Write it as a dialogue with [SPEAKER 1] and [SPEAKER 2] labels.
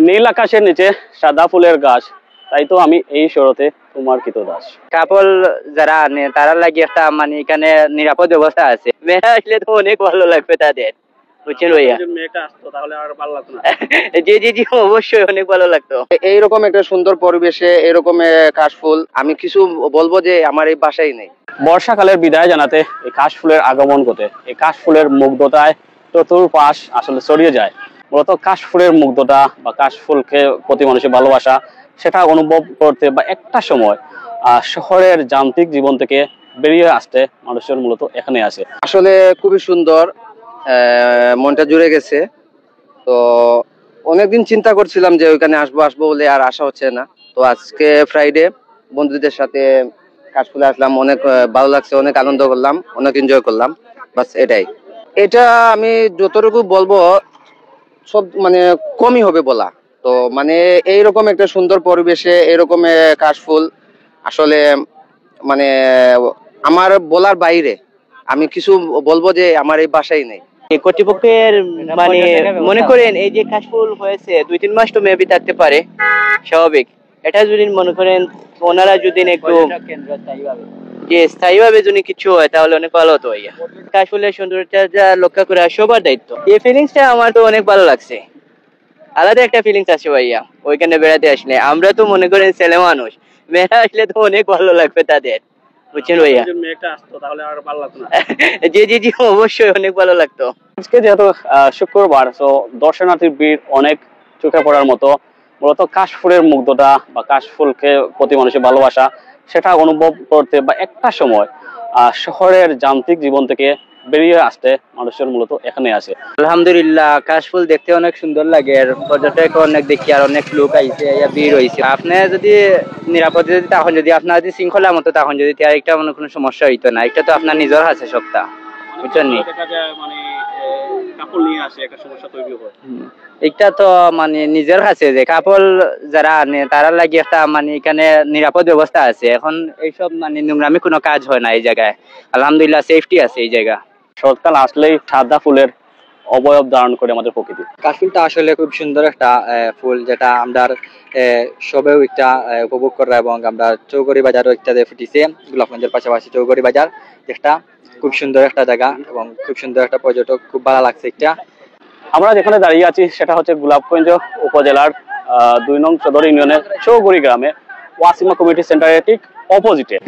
[SPEAKER 1] নীল আকাশের নিচে সাদা ফুলের গাছ, তাই তো আমি এই শরতে তোমার কৃতদাস।
[SPEAKER 2] কাপল যারা আনে তারা লাগে একটা মানে এখানে নিরাপদ ব্যবস্থা আছে, মেয়েরা আসলে তো অনেক ভালো লাগবে তাদের, বুঝছেন ভাইয়া?
[SPEAKER 1] মেয়েটা আসতো তাহলে আর ভালো লাগতো না।
[SPEAKER 2] জি জি জি, অবশ্যই অনেক ভালো লাগতো।
[SPEAKER 3] এইরকম একটা সুন্দর পরিবেশে এরকম কাশফুল আমি কিছু বলবো যে আমার এই বাসায় নেই।
[SPEAKER 1] বর্ষাকালের বিদায় জানাতে এই কাশফুলের আগমন ঘটে। এই কাশফুলের মুগ্ধতায় চতুর্পাশ আসলে ছড়িয়ে যায়। মূলত কাশফুলের মুগ্ধতা বা কাশফুলকে প্রতি মানুষের ভালোবাসা, সেটা অনুভব করতে বা একটা সময় শহরের যান্ত্রিক জীবন থেকে বেরিয়ে আসতে মানুষের মূলত এখানে আসে।
[SPEAKER 3] আসলে খুবই সুন্দর, মনটা জুড়ে গেছে। তো অনেকদিন চিন্তা করছিলাম যে ওইখানে আসবো আসবো বলে, আর আসা হচ্ছে না। তো আজকে ফ্রাইডে বন্ধুদের সাথে কাশফুলে আসলাম, অনেক ভালো লাগছে, অনেক আনন্দ করলাম, অনেক এনজয় করলাম। বাস এটাই। এটা আমি যতটুকু বলবো সব মানে কমই হবে বলা। তো মানে এইরকম একটা সুন্দর পরিবেশে এরকম কাশফুল আসলে মানে আমার বলার বাইরে। আমি কিছু বলবো যে আমার এই বাসায় নেই।
[SPEAKER 2] কর্তৃপক্ষের মানে মনে করেন এই যে কাশফুল হয়েছে 2-3 মাস তো মেবি থাকতে পারে, স্বাভাবিক। এটা যদি মনে করেন ওনারা যদি একটু যে স্থায়ীভাবে যদি কিছু হয় তাহলে অনেক ভালো হতো ভাইয়া। কাশফুলের সৌন্দর্যটা রক্ষা করা সবার দায়িত্ব। এই ফিলিংসটা আমার তো অনেক ভালো লাগছে, আলাদা একটা ফিলিংস আছে ভাইয়া ওইখানে বেড়াতে আসলে। আমরা তো মনে করেন ছেলে মানুষ, মেয়েরা আসলে তো অনেক ভালো লাগবে তাদের, বুঝছেন ভাইয়া?
[SPEAKER 1] মেয়েটা আসতো তাহলে আর ভালো লাগতো না।
[SPEAKER 2] জি জি জি, অবশ্যই অনেক ভালো লাগতো।
[SPEAKER 1] আজকে যেহেতু শুক্রবার, তো দর্শনার্থীর ভিড় অনেক চোখে পড়ার মতো। মূলত কাশফুলের মুগ্ধতা বা কাশফুলকে প্রতি মানুষের ভালোবাসা, সেটা অনুভব করতে বা একটা সময় শহরের যান্ত্রিক জীবন থেকে বেরিয়ে আসতে মানুষের মূলত এখানে আসে।
[SPEAKER 2] আলহামদুলিল্লাহ, কাশফুল দেখতে অনেক সুন্দর লাগে, আর পর্যটক অনেক দেখি, আর অনেক লোক আইছে, ভিড় হয়েছে। আপনি যদি নিরাপদে যদি তখন যদি আপনার যদি শৃঙ্খলা মতো তখন যদি একটা মনে কোনো সমস্যা হইতো না। এটা তো আপনার নিজের হাতে সবটা, বুঝছেন নি? এটা তো মানে নিজের কাছে যে কাপড় যারা আনে তারা লাগে একটা মানে এখানে নিরাপদ ব্যবস্থা আছে। এখন এইসব মানে নোংরামি কোনো কাজ হয় না এই জায়গায়, আলহামদুলিল্লাহ সেফটি আছে এই জায়গা।
[SPEAKER 1] শরৎকাল আসলেই সাদা ফুলের অবয়ব ধারণ করে আমাদের প্রকৃতি।
[SPEAKER 2] কাশফুলটা আসলে খুব সুন্দর একটা ফুল, যেটা আমরা সবেও একটা উপভোগ করা, এবং আমরা চৌগড়ি বাজারও একটা ফুটিছে গোলাপগঞ্জের পাশাপাশি চৌগড়ি বাজার, যেটা খুব সুন্দর একটা জায়গা এবং খুব সুন্দর একটা পর্যটক, খুব ভালো লাগছে এটা।
[SPEAKER 1] আমরা যেখানে দাঁড়িয়ে আছি সেটা হচ্ছে গোলাপগঞ্জ উপজেলার 2 নং সদর ইউনিয়নের চৌগড়ি গ্রামে, ওয়াসিমা কমিউনিটি সেন্টারের ঠিক অপোজিটে।